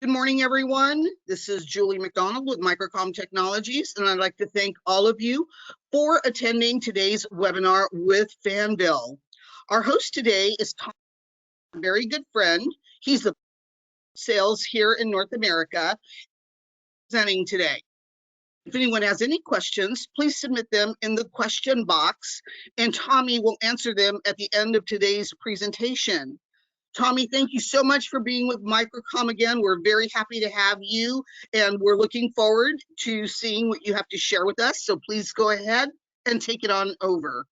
Good morning, everyone. This is Julie McDonald with Microcom Technologies, and I'd like to thank all of you for attending today's webinar with Fanvil. Our host today is Tom, a very good friend. He's the sales here in North America, presenting today. If anyone has any questions, please submit them in the question box, and Tommy will answer them at the end of today's presentation. Tommy, thank you so much for being with Microcom again. We're very happy to have you, and we're looking forward to seeing what you have to share with us. So please go ahead and take it on over.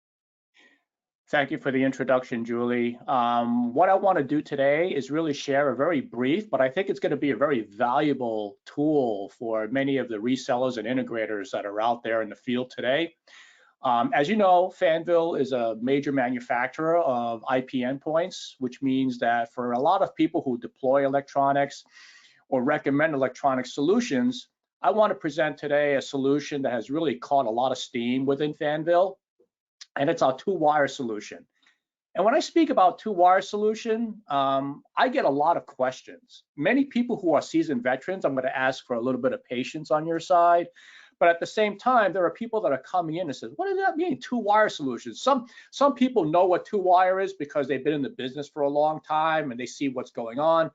Thank you for the introduction, Julie. What I want to do today is really share a very brief, but I think it's going to be a very valuable tool for many of the resellers and integrators that are out there in the field today. As you know, Fanvil is a major manufacturer of IP endpoints, which means that for a lot of people who deploy electronics or recommend electronic solutions, I want to present today a solution that has really caught a lot of steam within Fanvil, and it's our two-wire solution. And when I speak about two-wire solution, I get a lot of questions. Many people who are seasoned veterans, I'm going to ask for a little bit of patience on your side. But at the same time, there are people that are coming in and say, what does that mean, two-wire solutions? Some people know what two-wire is because they've been in the business for a long time and they see what's going on.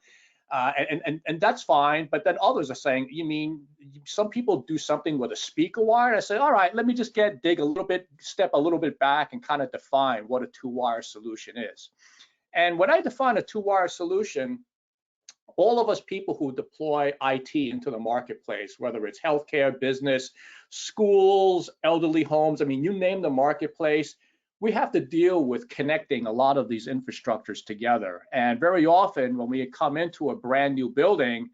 And that's fine. But then others are saying, you mean some people do something with a speaker wire? And I say, all right, let me just dig a little bit, step a little bit back and kind of define what a two-wire solution is. And when I define a two-wire solution, all of us people who deploy IT into the marketplace, whether it's healthcare, business, schools, elderly homes, I mean, you name the marketplace, we have to deal with connecting a lot of these infrastructures together. And very often when we come into a brand new building,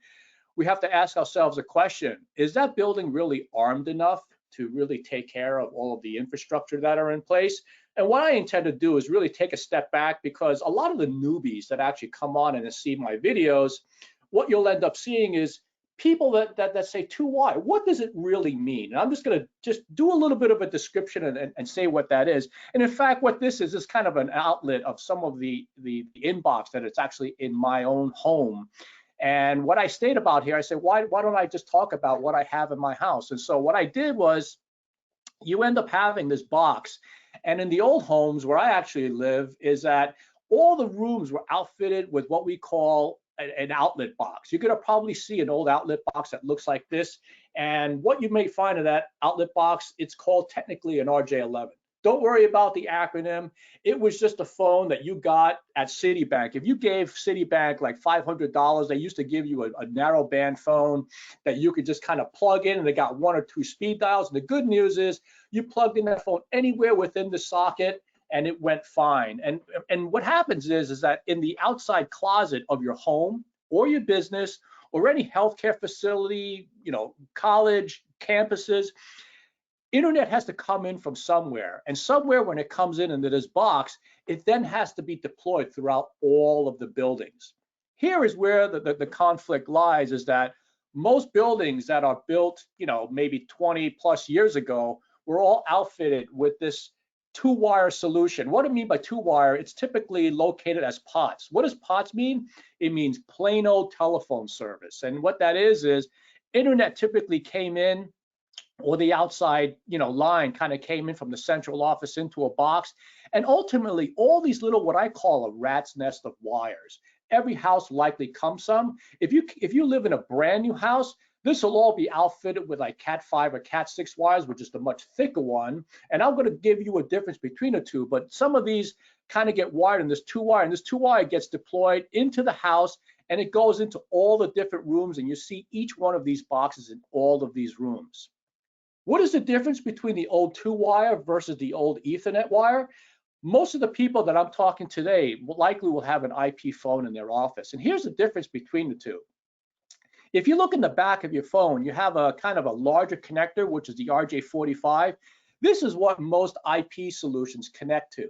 we have to ask ourselves a question: is that building really armed enough to really take care of all of the infrastructure that are in place? And what I intend to do is really take a step back, because a lot of the newbies that actually come on and see my videos, what you'll end up seeing is people that say two-wire. What does it really mean? And I'm just going to do a little bit of a description and say what that is. And in fact, what this is kind of an outlet of some of the inbox that it's actually in my own home. And what I state about here, I say, why don't I just talk about what I have in my house? And so what I did was, you end up having this box. And in the old homes where I actually live, is that all the rooms were outfitted with what we call an outlet box. You're going to probably see an old outlet box that looks like this. And what you may find in that outlet box, it's called technically an RJ11. Don't worry about the acronym. It was just a phone that you got at Citibank. If you gave Citibank like $500, they used to give you a narrow band phone that you could just kind of plug in, and they got 1 or 2 speed dials. And the good news is you plugged in that phone anywhere within the socket and it went fine. And what happens is that in the outside closet of your home or your business or any healthcare facility, college, campuses, internet has to come in from somewhere, and somewhere when it comes in into this box, it then has to be deployed throughout all of the buildings. Here is where the conflict lies, is that most buildings that are built, maybe 20 plus years ago, were all outfitted with this two-wire solution. What do I mean by two-wire? It's typically located as POTS. What does POTS mean? It means plain old telephone service. And what that is internet typically came in, or the outside, line kind of came in from the central office into a box. And ultimately, all these little, what I call a rat's nest of wires. Every house likely comes some. If you live in a brand new house, this will all be outfitted with like Cat 5 or Cat 6 wires, which is the much thicker one. And I'm going to give you a difference between the two, but some of these kind of get wired in this two-wire, and this two-wire gets deployed into the house, and it goes into all the different rooms, and you see each one of these boxes in all of these rooms. What is the difference between the old two-wire versus the old Ethernet wire? Most of the people that I'm talking today likely will have an IP phone in their office. And here's the difference between the two. If you look in the back of your phone, you have a kind of a larger connector, which is the RJ45. This is what most IP solutions connect to.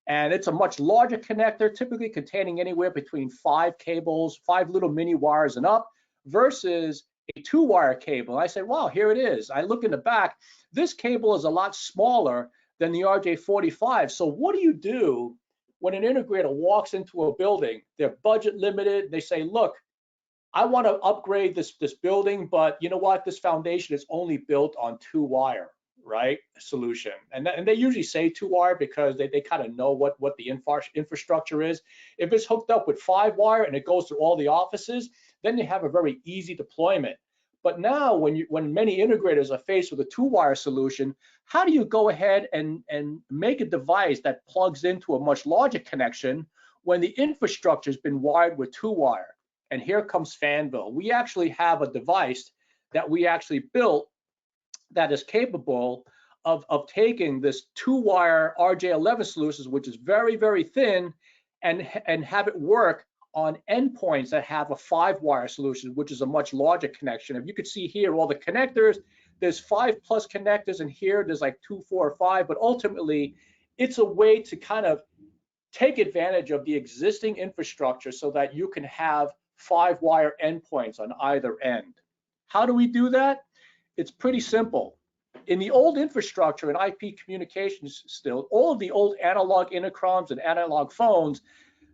And it's a much larger connector, typically containing anywhere between 5 cables, 5 little mini wires and up, versus a two-wire cable. And I say, wow, here it is. I look in the back. This cable is a lot smaller than the RJ45. So what do you do when an integrator walks into a building? They're budget limited. They say, look, I want to upgrade this building, but you know what? This foundation is only built on 2-wire, right? Solution, and they usually say 2-wire because they kind of know what the infrastructure is. If it's hooked up with 5-wire and it goes to all the offices, then you have a very easy deployment. But now, when many integrators are faced with a 2-wire solution, how do you go ahead and make a device that plugs into a much larger connection when the infrastructure has been wired with 2-wire? And here comes Fanvil. We actually have a device that we actually built that is capable of taking this 2-wire RJ11 solutions, which is very, very thin, and have it work on endpoints that have a 5-wire solution, which is a much larger connection. If you could see here, all the connectors, there's 5+ connectors, and here there's like 2, 4, or 5, but ultimately it's a way to kind of take advantage of the existing infrastructure so that you can have 5-wire endpoints on either end. How do we do that? It's pretty simple. In the old infrastructure in IP communications still, all of the old analog intercoms and analog phones,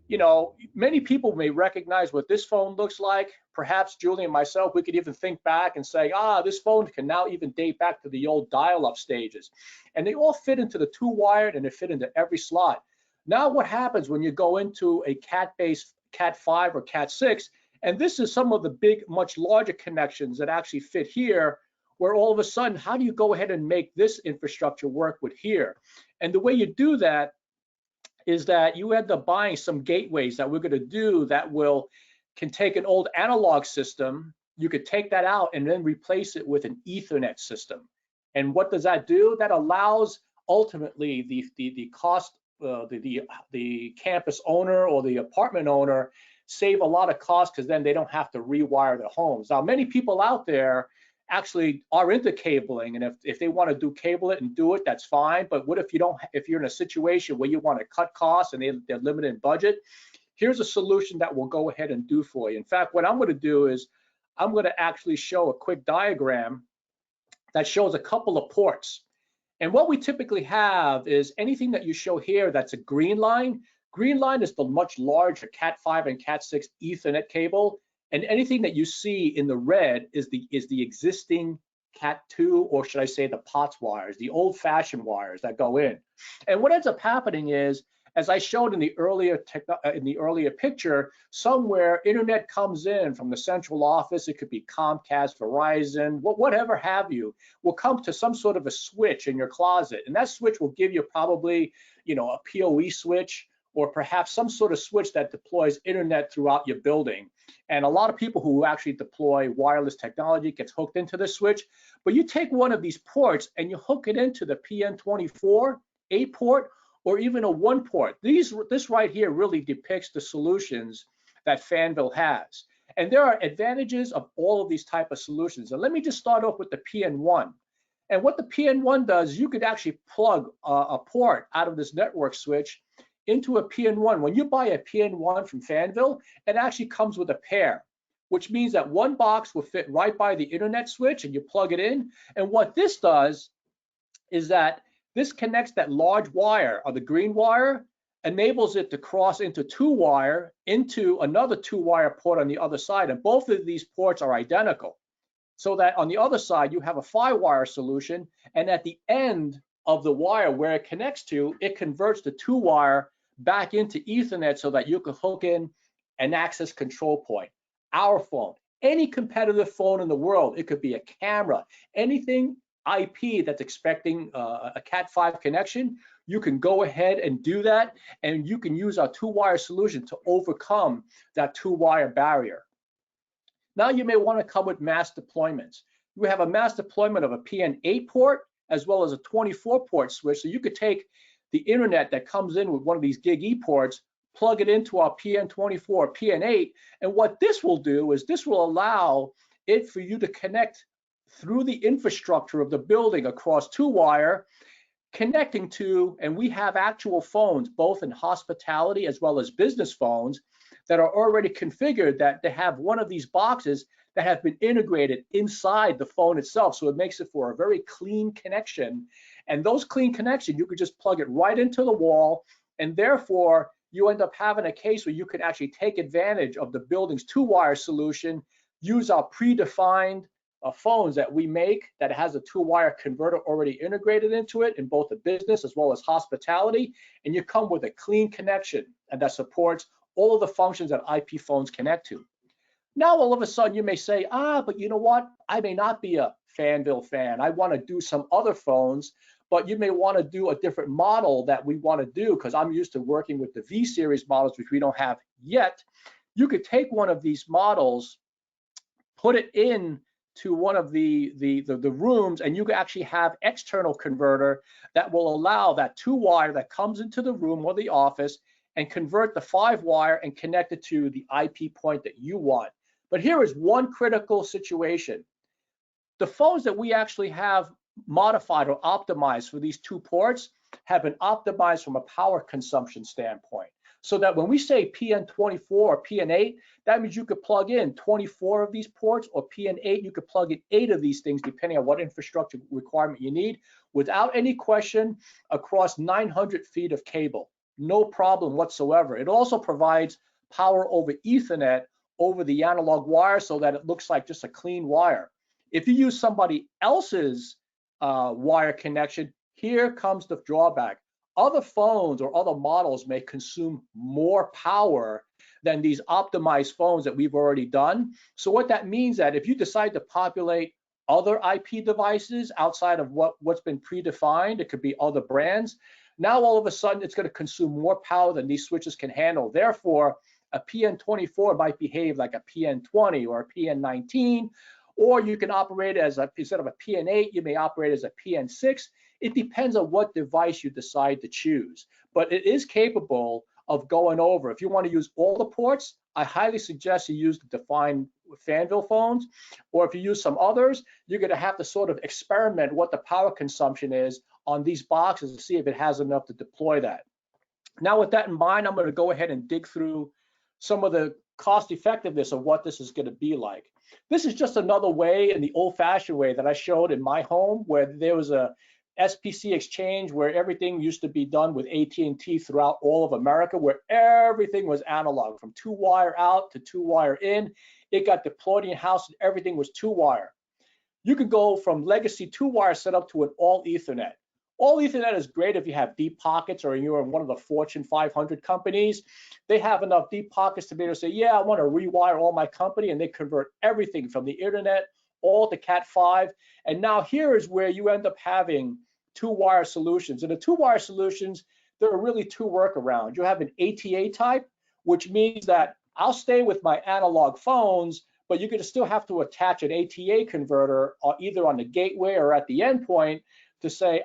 you know, many people may recognize what this phone looks like. Perhaps Julie and myself, we could even think back and say, this phone can now even date back to the old dial-up stages. And they all fit into the 2-wired and they fit into every slot. Now what happens when you go into a CAT-based Cat5 or Cat6, and this is some of the big, much larger connections that actually fit here, where all of a sudden, how do you go ahead and make this infrastructure work with here? And the way you do that is that you end up buying some gateways that we're going to do that can take an old analog system. You could take that out and then replace it with an Ethernet system. And what does that do? That allows ultimately the campus owner or the apartment owner save a lot of cost, because then they don't have to rewire their homes. Now, many people out there actually are into cabling, and if they want to do cable it and do it, that's fine. But what if you're in a situation where you want to cut costs and they're limited in budget? Here's a solution that will go ahead and do for you. In fact, what I'm going to do is I'm going to actually show a quick diagram that shows a couple of ports. And what we typically have is anything that you show here that's a green line. Green line is the much larger Cat5 and Cat6 Ethernet cable. And anything that you see in the red is the existing Cat2, or should I say the POTS wires, the old-fashioned wires that go in. And what ends up happening is, as I showed in the earlier picture, somewhere internet comes in from the central office. It could be Comcast, Verizon, whatever have you, will come to some sort of a switch in your closet, and that switch will give you probably, you know, a PoE switch, or perhaps some sort of switch that deploys internet throughout your building. And a lot of people who actually deploy wireless technology gets hooked into this switch. But you take one of these ports and you hook it into the PN24 8 port, or even a 1 port. This right here really depicts the solutions that Fanvil has. And there are advantages of all of these type of solutions. And let me just start off with the PN1. And what the PN1 does, you could actually plug a port out of this network switch into a PN1. When you buy a PN1 from Fanvil, it actually comes with a pair, which means that one box will fit right by the internet switch and you plug it in. And what this does is that this connects that large wire, or the green wire, enables it to cross into 2-wire into another 2-wire port on the other side. And both of these ports are identical, so that on the other side you have a 5-wire solution, and at the end of the wire where it connects to, it converts the 2-wire back into Ethernet so that you can hook in an access control point. Our phone, any competitive phone in the world, it could be a camera, anything IP that's expecting a Cat5 connection, you can go ahead and do that, and you can use our 2-wire solution to overcome that 2-wire barrier. Now you may want to come with mass deployments. You have a mass deployment of a PN8 port as well as a 24-port switch, so you could take the internet that comes in with one of these Gig E ports, plug it into our PN24, PN8, and what this will do is this will allow it for you to connect through the infrastructure of the building across 2-wire, connecting to, and we have actual phones, both in hospitality as well as business phones, that are already configured that they have one of these boxes that have been integrated inside the phone itself. So it makes it for a very clean connection. And those clean connections, you could just plug it right into the wall, and therefore you end up having a case where you can actually take advantage of the building's two-wire solution, use our predefined phones that we make that has a two-wire converter already integrated into it in both the business as well as hospitality, and you come with a clean connection and that supports all of the functions that IP phones connect to. Now, all of a sudden, you may say, but you know what? I may not be a Fanvil fan. I want to do some other phones, but you may want to do a different model that we want to do because I'm used to working with the V series models, which we don't have yet. You could take one of these models, put it in to one of the rooms, and you can actually have external converter that will allow that two-wire that comes into the room or the office and convert the 5-wire and connect it to the IP point that you want. But here is one critical situation. The phones that we actually have modified or optimized for these two ports have been optimized from a power consumption standpoint. So that when we say PN24 or PN8, that means you could plug in 24 of these ports, or PN8, you could plug in 8 of these things depending on what infrastructure requirement you need without any question across 900 feet of cable. No problem whatsoever. It also provides power over Ethernet over the analog wire so that it looks like just a clean wire. If you use somebody else's wire connection, here comes the drawback. Other phones or other models may consume more power than these optimized phones that we've already done. So what that means that if you decide to populate other IP devices outside of what's been predefined, it could be other brands, now all of a sudden it's going to consume more power than these switches can handle. Therefore, a PN24 might behave like a PN20 or a PN19, or you can operate as instead of a PN8, you may operate as a PN6. It depends on what device you decide to choose, but it is capable of going over. If you want to use all the ports, I highly suggest you use the defined Fanvil phones, or if you use some others, you're going to have to sort of experiment what the power consumption is on these boxes to see if it has enough to deploy that. Now, with that in mind, I'm going to go ahead and dig through some of the cost effectiveness of what this is going to be like. This is just another way, in the old-fashioned way that I showed in my home, where there was a SPC exchange where everything used to be done with AT&T throughout all of America, where everything was analog, from two-wire out to two-wire in. It got deployed in your house and everything was two-wire. You can go from legacy two-wire setup to an all Ethernet. All Ethernet is great if you have deep pockets or you're in one of the Fortune 500 companies. They have enough deep pockets to be able to say, yeah, I want to rewire all my company, and they convert everything from the internet all to Cat5. And now here is where you end up having two-wire solutions. And the two-wire solutions, there are really two workarounds. You have an ATA type, which means that I'll stay with my analog phones, but you're going to still have to attach an ATA converter either on the gateway or at the endpoint to say,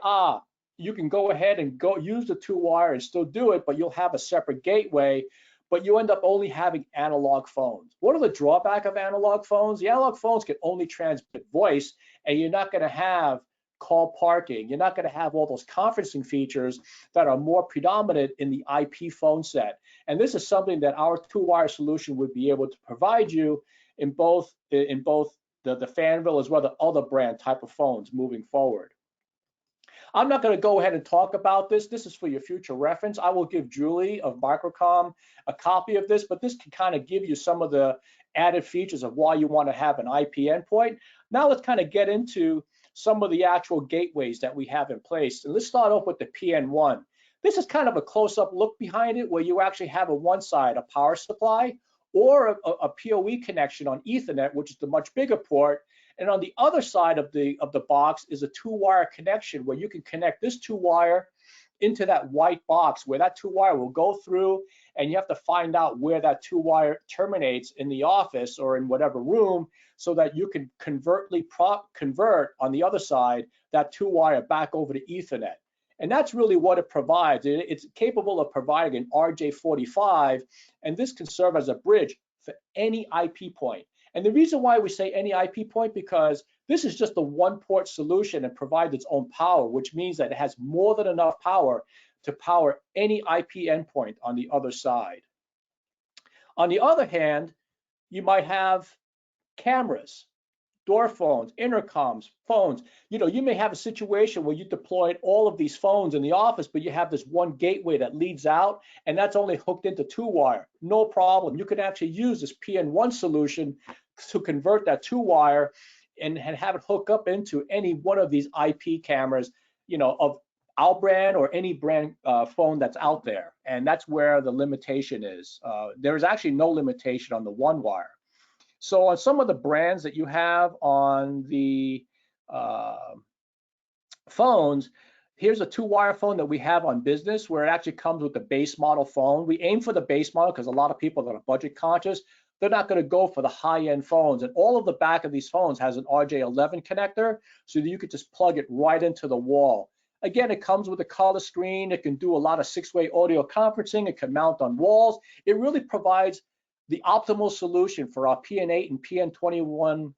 you can go ahead and go use the two-wire and still do it, but you'll have a separate gateway, but you end up only having analog phones. What are the drawbacks of analog phones? The analog phones can only transmit voice, and you're not going to have call parking. You're not going to have all those conferencing features that are more predominant in the IP phone set. And this is something that our two-wire solution would be able to provide you in both the Fanvil as well as the other brand type of phones moving forward. I'm not going to go ahead and talk about this. This is for your future reference. I will give Julie of Microcom a copy of this, but this can kind of give you some of the added features of why you want to have an IP endpoint. Now let's kind of get into some of the actual gateways that we have in place. And let's start off with the PN1. This is kind of a close-up look behind it, where you actually have on one side a power supply or a PoE connection on Ethernet, which is the much bigger port. And on the other side of the box is a two-wire connection where you can connect this two-wire into that white box, where that two-wire will go through, and you have to find out where that two-wire terminates in the office or in whatever room, so that you can convert on the other side that two-wire back over to Ethernet. And that's really what it provides. It's capable of providing an RJ45, and this can serve as a bridge for any IP point. And the reason why we say any IP point, because this is just a one-port solution and provides its own power, which means that it has more than enough power to power any IP endpoint on the other side. On the other hand, you might have cameras. door phones, intercoms, phones. You may have a situation where you deployed all of these phones in the office, but you have this one gateway that leads out, and that's only hooked into 2-wire. No problem. You can actually use this PN1 solution to convert that 2-wire and have it hook up into any one of these IP cameras, of our brand or any brand phone that's out there. And that's where the limitation is. There is actually no limitation on the 1-wire. So on some of the brands that you have on the phones, here's a 2-wire phone that we have on business, where it actually comes with the base model phone. We aim for the base model because a lot of people that are budget conscious, they're not going to go for the high-end phones. And all of the back of these phones has an RJ11 connector, so that you could just plug it right into the wall. Again, it comes with a color screen. It can do a lot of 6-way audio conferencing. It can mount on walls. It really provides the optimal solution for our PN8 and PN21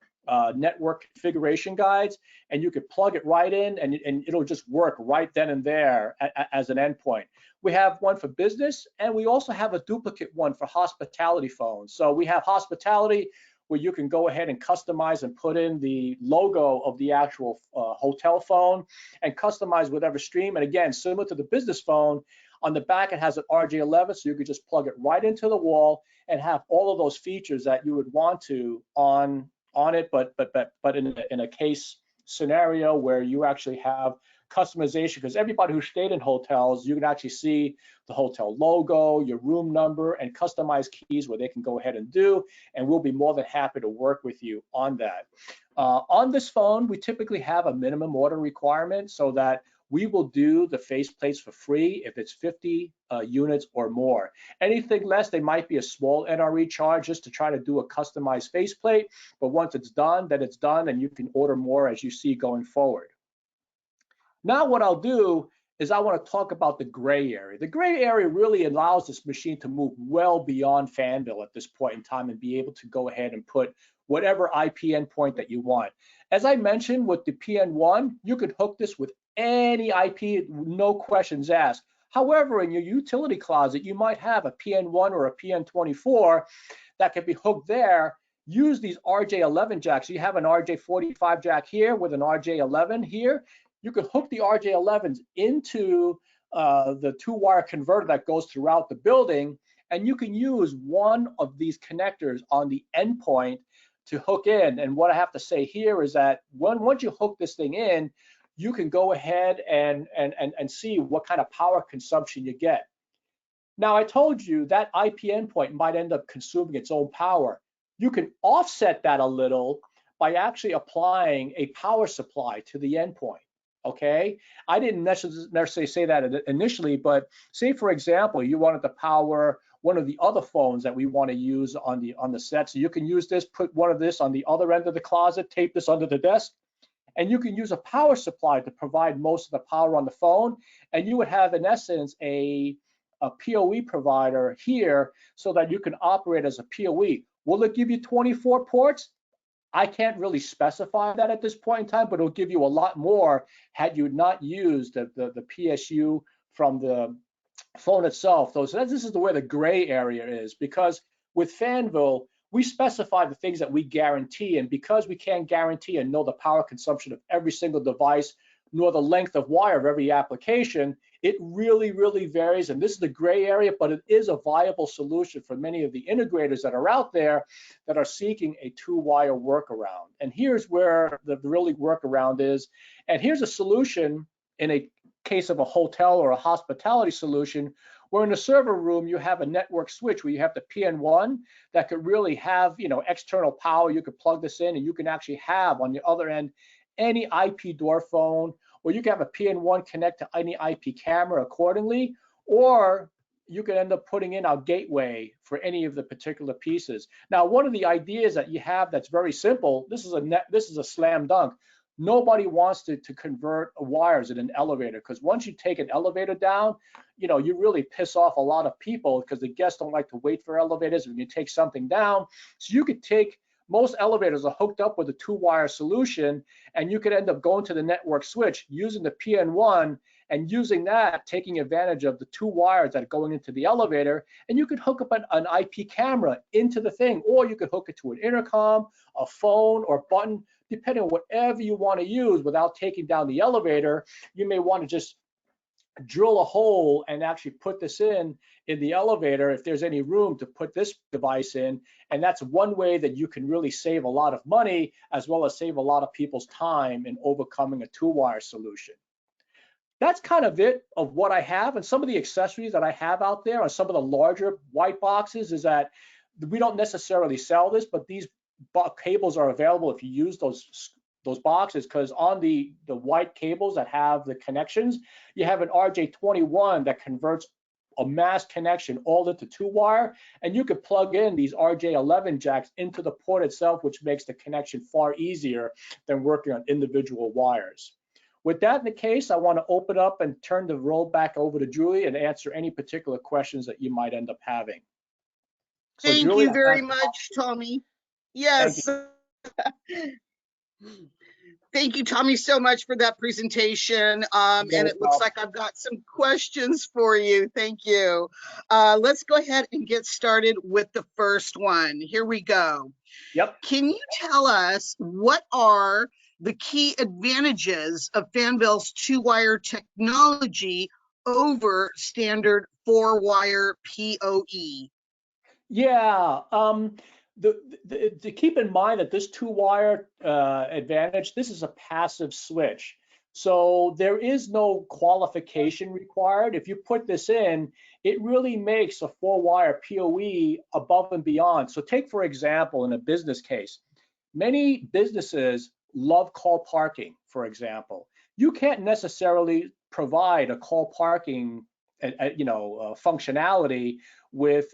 network configuration guides, and you could plug it right in, and it'll just work right then and there as an endpoint. We have one for business, and we also have a duplicate one for hospitality phones. So we have hospitality, where you can go ahead and customize and put in the logo of the actual hotel phone and customize whatever stream. And again, similar to the business phone, on the back it has an RJ11, so you could just plug it right into the wall and have all of those features that you would want to on it, but in a case scenario where you actually have customization, because everybody who stayed in hotels, you can actually see the hotel logo, your room number, and customized keys where they can go ahead and do, and we'll be more than happy to work with you on that. On this phone, we typically have a minimum order requirement, so that we will do the faceplates for free if it's 50 units or more. Anything less, they might be a small NRE charge just to try to do a customized faceplate, but once it's done, then it's done, and you can order more as you see going forward. Now what I'll do is I want to talk about the gray area. The gray area really allows this machine to move well beyond Fanvil at this point in time and be able to go ahead and put whatever IP endpoint that you want. As I mentioned with the PN1, you could hook this with any IP, no questions asked. However, in your utility closet, you might have a PN1 or a PN24 that can be hooked there. Use these RJ11 jacks. So you have an RJ45 jack here with an RJ11 here. You can hook the RJ11s into the 2-wire converter that goes throughout the building, and you can use one of these connectors on the endpoint to hook in. And what I have to say here is that once you hook this thing in, you can go ahead and see what kind of power consumption you get. Now, I told you that IP endpoint might end up consuming its own power. You can offset that a little by actually applying a power supply to the endpoint. Okay, I didn't necessarily say that initially, but say for example, you wanted to power one of the other phones that we want to use on the set. So you can use this, put one of this on the other end of the closet, tape this under the desk, and you can use a power supply to provide most of the power on the phone, and you would have in essence a PoE provider here so that you can operate as a PoE. Will it give you 24 ports? I can't really specify that at this point in time, but it'll give you a lot more had you not used the PSU from the phone itself. So this is where the gray area is, because with Fanvil, we specify the things that we guarantee, and because we can't guarantee and know the power consumption of every single device, nor the length of wire of every application, it really, really varies. And this is the gray area, but it is a viable solution for many of the integrators that are out there that are seeking a 2-wire workaround. And here's where the really workaround is. And here's a solution in a case of a hotel or a hospitality solution, where in the server room, you have a network switch where you have the PN1 that could really have, external power. You could plug this in, and you can actually have on the other end any IP door phone, or you can have a PN1 connect to any IP camera accordingly, or you can end up putting in our gateway for any of the particular pieces. Now, one of the ideas that you have that's very simple, this is a slam dunk. Nobody wants to convert wires in an elevator, because once you take an elevator down, you really piss off a lot of people, because the guests don't like to wait for elevators when you take something down. So you could take, most elevators are hooked up with a 2-wire solution, and you could end up going to the network switch using the PN1 and using that, taking advantage of the 2 wires that are going into the elevator, and you could hook up an IP camera into the thing, or you could hook it to an intercom, a phone, or button, depending on whatever you want to use without taking down the elevator. You may want to just drill a hole and actually put this in the elevator if there's any room to put this device in. And that's one way that you can really save a lot of money, as well as save a lot of people's time in overcoming a 2-wire solution. That's kind of it of what I have. And some of the accessories that I have out there on some of the larger white boxes is that we don't necessarily sell this, but these cables are available if you use those boxes, because on the white cables that have the connections, you have an RJ21 that converts a mass connection all into 2-wire, and you could plug in these RJ11 jacks into the port itself, which makes the connection far easier than working on individual wires. With that in the case, I want to open up and turn the role back over to Julie and answer any particular questions that you might end up having. So Thank Julie, you very much, Tommy. thank you. Yes. Thank you, Tommy, so much for that presentation. And No it looks problem. like I've got some questions for you. Thank you. Let's go ahead and get started with the first one. Here we go. Yep. Can you tell us what are the key advantages of Fanvil's 2-wire technology over standard 4-wire PoE? Yeah, to keep in mind that this 2-wire advantage, this is a passive switch. So there is no qualification required. If you put this in, it really makes a 4-wire PoE above and beyond. So take, for example, in a business case, many businesses love call parking, for example. You can't necessarily provide a call parking functionality with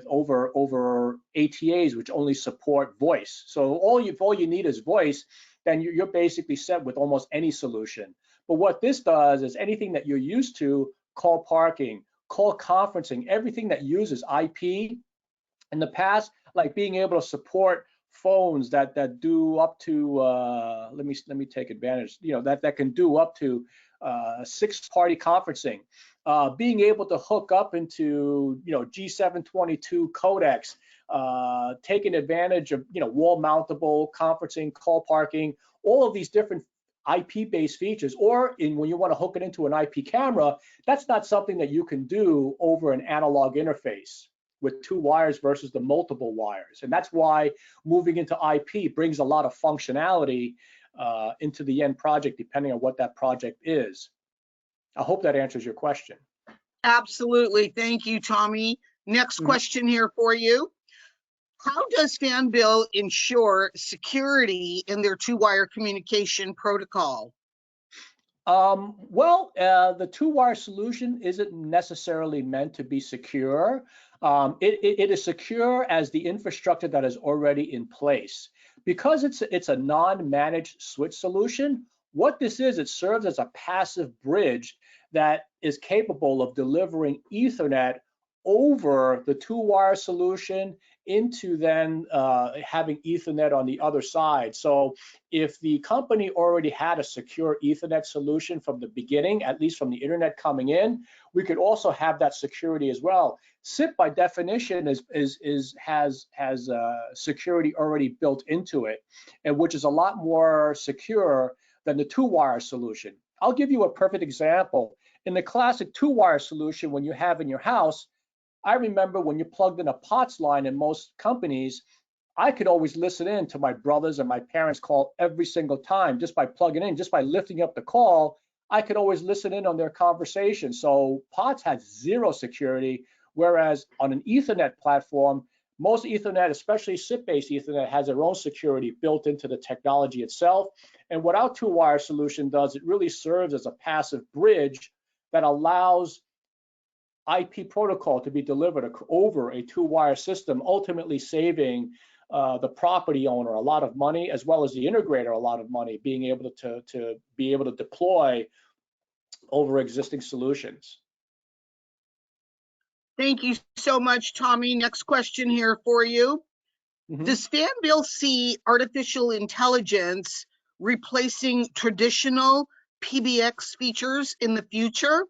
over ATAs, which only support voice. So all you need is voice, then you're basically set with almost any solution. But what this does is anything that you're used to, call parking, call conferencing, everything that uses IP in the past, like being able to support phones that do up to let me take advantage, that can do up to 6-party conferencing, being able to hook up into G722 codecs, taking advantage of wall mountable conferencing, call parking, all of these different IP-based features, or when you want to hook it into an IP camera, that's not something that you can do over an analog interface with 2 wires versus the multiple wires. And that's why moving into IP brings a lot of functionality into the end project, depending on what that project is. I hope that answers your question. Absolutely. Thank you, Tommy. Next question here for you. How does Fanvil ensure security in their 2-wire communication protocol? The 2-wire solution isn't necessarily meant to be secure. It is secure as the infrastructure that is already in place. Because it's a non-managed switch solution, what this is, it serves as a passive bridge that is capable of delivering Ethernet over the 2-wire solution into then having Ethernet on the other side. So if the company already had a secure Ethernet solution from the beginning, at least from the internet coming in, we could also have that security as well. SIP by definition has security already built into it, and which is a lot more secure than the 2-wire solution. I'll give you a perfect example. In the classic 2-wire solution, when you have in your house, I remember when you plugged in a POTS line in most companies, I could always listen in to my brothers and my parents' call every single time just by plugging in, just by lifting up the call. I could always listen in on their conversation. So POTS had 0 security, whereas on an Ethernet platform, most Ethernet, especially SIP-based Ethernet, has their own security built into the technology itself. And what our 2-wire solution does, it really serves as a passive bridge that allows IP protocol to be delivered over a 2-wire system, ultimately saving the property owner a lot of money, as well as the integrator a lot of money, being able to deploy over existing solutions. Thank you so much, Tommy. Next question here for you. Does Fanvil see artificial intelligence replacing traditional PBX features in the future?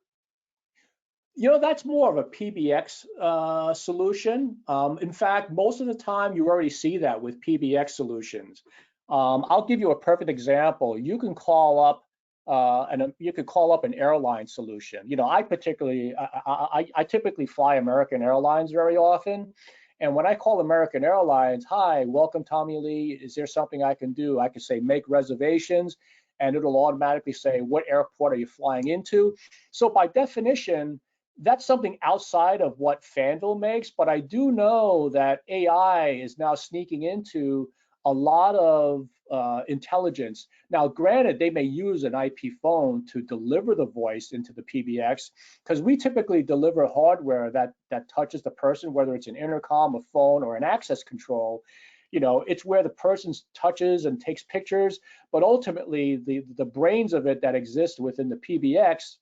That's more of a PBX solution. In fact, most of the time you already see that with PBX solutions. I'll give you a perfect example. You can call up an airline solution. I typically fly American Airlines very often. And when I call American Airlines, hi, welcome Tommy Lee, is there something I can do? I can say make reservations, and it'll automatically say what airport are you flying into. So by definition, that's something outside of what Fanvil makes, but I do know that AI is now sneaking into a lot of intelligence. Now, granted, they may use an IP phone to deliver the voice into the PBX, because we typically deliver hardware that touches the person, whether it's an intercom, a phone, or an access control. It's where the person touches and takes pictures, but ultimately the brains of it that exist within the PBX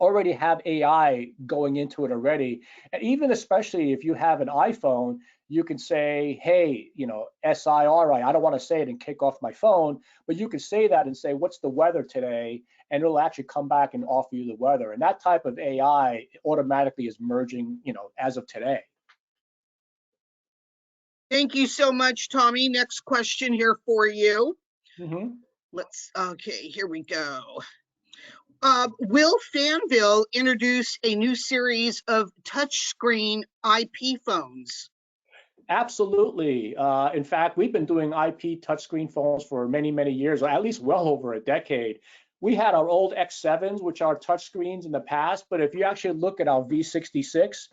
already have AI going into it already. And even especially if you have an iPhone, you can say, hey, SIRI, I don't want to say it and kick off my phone, but you can say that and say, what's the weather today? And it'll actually come back and offer you the weather. And that type of AI automatically is merging, as of today. Thank you so much, Tommy. Next question here for you. Mm-hmm. Okay, here we go. Will Fanvil introduce a new series of touchscreen IP phones? Absolutely. In fact, we've been doing IP touchscreen phones for many, many years, or at least well over a decade. We had our old X7s, which are touchscreens in the past, but if you actually look at our V66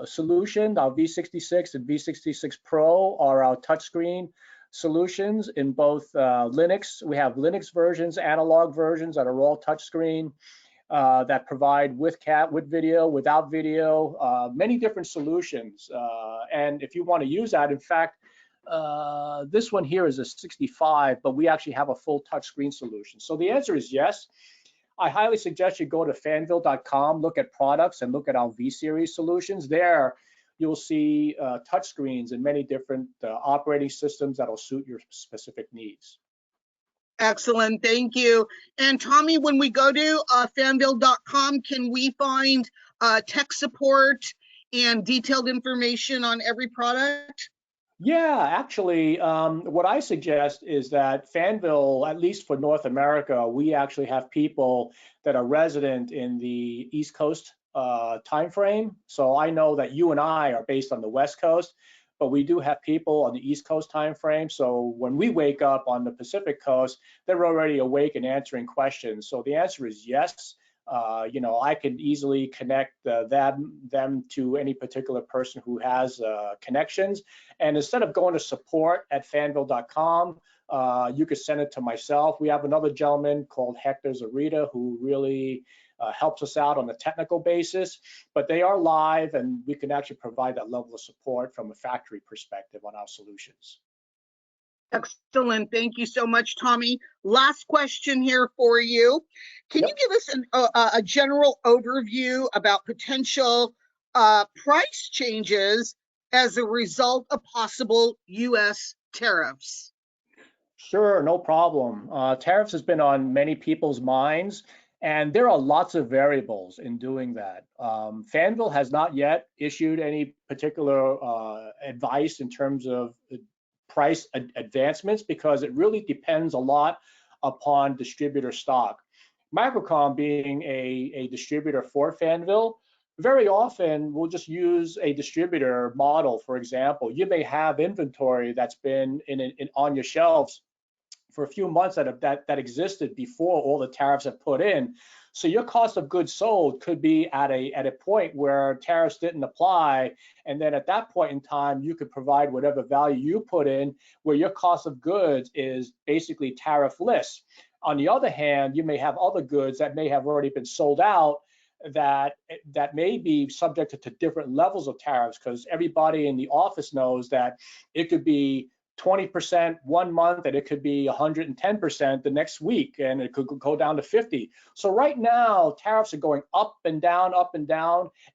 solution, our V66 and V66 Pro are our touchscreen solutions in both Linux. We have Linux versions, analog versions that are all touchscreen. That provide with video, without video, many different solutions. And if you want to use that, in fact, this one here is a 65, but we actually have a full touchscreen solution. So the answer is yes. I highly suggest you go to fanvil.com, look at products, and look at our V-Series solutions. There, you'll see touchscreens and many different operating systems that'll suit your specific needs. Excellent, thank you. And Tommy, when we go to fanvil.com, can we find tech support and detailed information on every product? Yeah, actually, what I suggest is that Fanvil, at least for North America, we actually have people that are resident in the East Coast time frame. So I know that you and I are based on the West Coast, but we do have people on the East Coast time frame. So when we wake up on the Pacific Coast, they're already awake and answering questions. So the answer is yes. I can easily connect them to any particular person who has connections. And instead of going to support at fanvil.com, you could send it to myself. We have another gentleman called Hector Zarita who really helps us out on a technical basis, but they are live and we can actually provide that level of support from a factory perspective on our solutions. Excellent. Thank you so much, Tommy. Last question here for you. Can you give us a general overview about potential price changes as a result of possible U.S. tariffs? Sure, no problem. Tariffs has been on many people's minds, and there are lots of variables in doing that. Fanvil has not yet issued any particular advice in terms of price advancements because it really depends a lot upon distributor stock. Microcom being a distributor for Fanvil, very often we'll just use a distributor model. For example, you may have inventory that's been on your shelves for a few months that existed before all the tariffs have put in. So your cost of goods sold could be at a point where tariffs didn't apply, and then at that point in time, you could provide whatever value you put in, where your cost of goods is basically tariffless. On the other hand, you may have other goods that may have already been sold out that may be subjected to different levels of tariffs, because everybody in the office knows that it could be 20% one month and it could be 110% the next week, and it could go down to 50. So right now tariffs are going up and down,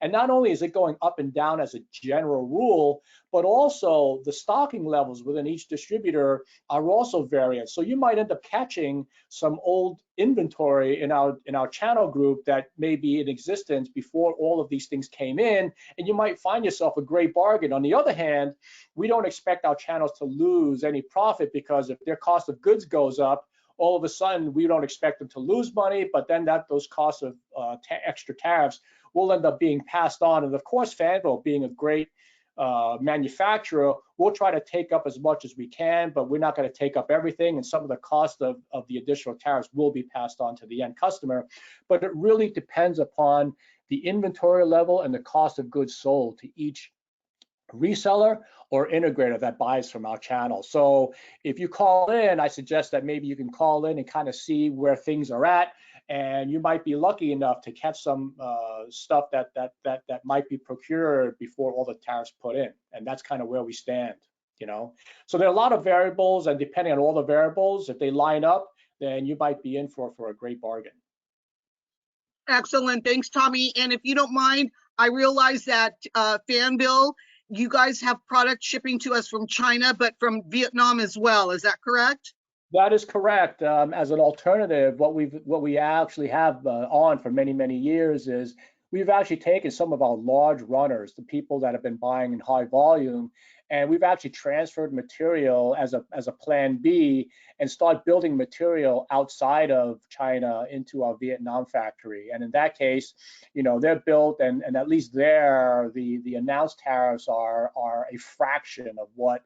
and not only is it going up and down as a general rule, but also the stocking levels within each distributor are also variant. So you might end up catching some old inventory in our channel group that may be in existence before all of these things came in, and you might find yourself a great bargain. On the other hand, we don't expect our channels to lose any profit, because if their cost of goods goes up, all of a sudden we don't expect them to lose money, but then those costs of extra tariffs will end up being passed on. And of course, Fanvil, being a great manufacturer, we'll try to take up as much as we can, but we're not going to take up everything, and some of the cost of the additional tariffs will be passed on to the end customer. But it really depends upon the inventory level and the cost of goods sold to each reseller or integrator that buys from our channel. So if you call in, I suggest that maybe you can call in and kind of see where things are at, and you might be lucky enough to catch some stuff that might be procured before all the tariffs put in, and that's kind of where we stand, you know. So there are a lot of variables, and depending on all the variables, if they line up, then you might be in for a great bargain. Excellent. Thanks, Tommy. And if you don't mind, I realize that Fanvil, you guys have product shipping to us from China, but from Vietnam as well. Is that correct? That is correct. As an alternative, what we actually have on for many years is we've actually taken some of our large runners, the people that have been buying in high volume, and we've actually transferred material as a plan B and start building material outside of China into our Vietnam factory. And in that case, you know, they're built, and at least there, the announced tariffs are a fraction of what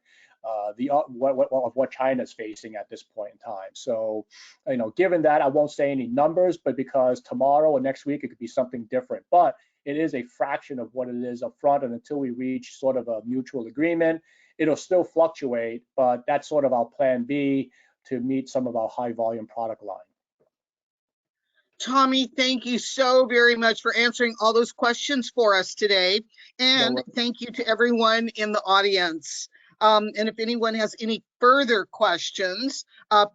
China's facing at this point in time. So, you know, given that, I won't say any numbers, but because tomorrow or next week it could be something different. But it is a fraction of what it is up front, and until we reach sort of a mutual agreement, it'll still fluctuate. But that's sort of our plan B to meet some of our high volume product line. Tommy, thank you so very much for answering all those questions for us today. And thank you to everyone in the audience. And if anyone has any further questions,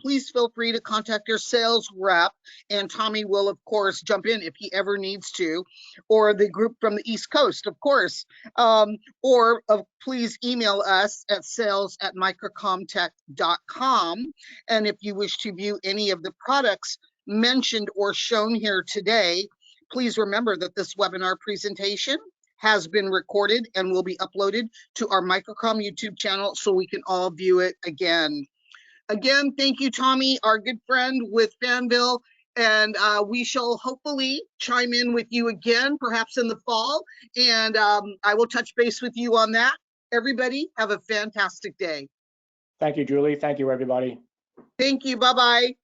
please feel free to contact your sales rep, and Tommy will, of course, jump in if he ever needs to, or the group from the East Coast, of course. Or please email us at sales@microcomtech.com. And if you wish to view any of the products mentioned or shown here today, please remember that this webinar presentation has been recorded and will be uploaded to our Microcom YouTube channel so we can all view it again. Again, thank you, Tommy, our good friend with Fanvil, and we shall hopefully chime in with you again, perhaps in the fall, and I will touch base with you on that. Everybody, have a fantastic day. Thank you, Julie. Thank you, everybody. Thank you. Bye-bye.